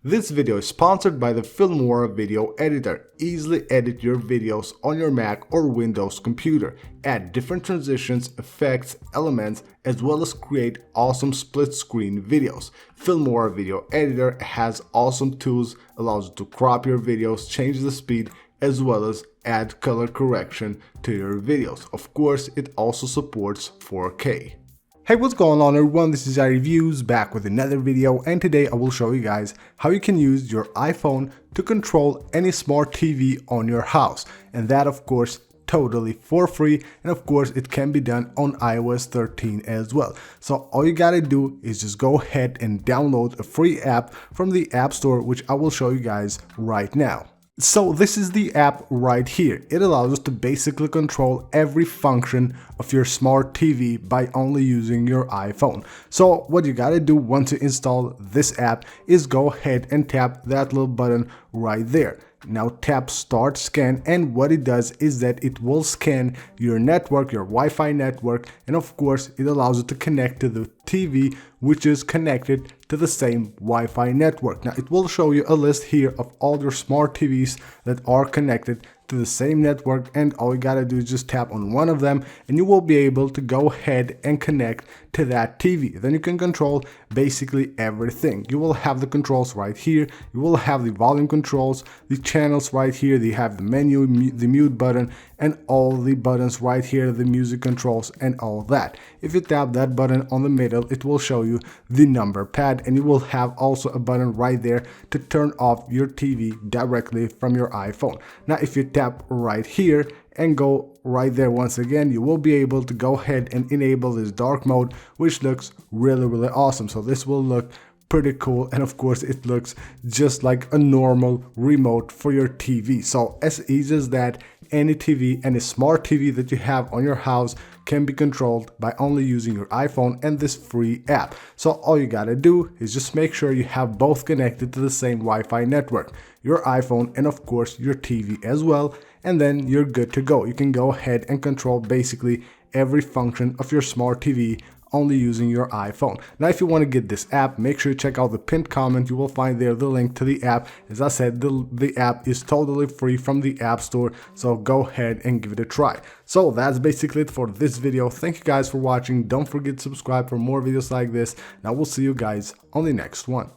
This video is sponsored by the Filmora video editor. Easily edit your videos on your Mac or Windows computer. Add different transitions, effects, elements, as well as create awesome split screen videos. Filmora video editor has awesome tools, allows you to crop your videos, change the speed, as well as add color correction to your videos. Of course, it also supports 4K. Hey, what's going on everyone, this is iReviews back with another video, and today I will show you guys how you can use your iPhone to control any smart TV on your house, and that of course totally for free, and of course it can be done on iOS 13 as well. So all you gotta do is just go ahead and download a free app from the App Store, which I will show you guys right now. So this is the app right here. It allows us to basically control every function of your smart TV by only using your iPhone. So what you gotta do once you install this app is go ahead and tap that little button right there. Now tap start scan, and what it does is that it will scan your network, your Wi-Fi network, and of course it allows you to connect to the TV which is connected to the same Wi-Fi network. Now it will show you a list here of all your smart TVs that are connected to the same network, and all you gotta do is just tap on one of them and you will be able to go ahead and connect to that TV. Then you can control basically everything. You will have the controls right here, you will have the volume controls, the channels right here, they have the menu, the mute button, and all the buttons right here, the music controls and all that. If you tap that button on the middle, it will show you the number pad, and you will have also a button right there to turn off your TV directly from your iPhone. Now if you tap right here and go right there once again, you will be able to go ahead and enable this dark mode, which looks really awesome. So this will look pretty cool, and of course it looks just like a normal remote for your TV. So as easy as that, any TV, any smart TV that you have on your house can be controlled by only using your iPhone and this free app. So all you gotta do is just make sure you have both connected to the same Wi-Fi network, your iPhone and of course your TV as well, and then you're good to go. You can go ahead and control basically every function of your smart TV only using your iPhone. Now if you want to get this app, make sure you check out the pinned comment. You will find there the link to the app. As I said, the app is totally free from the App Store, so go ahead and give it a try. So that's basically it for this video. Thank you guys for watching. Don't forget to subscribe for more videos like this, and I will see you guys on the next one.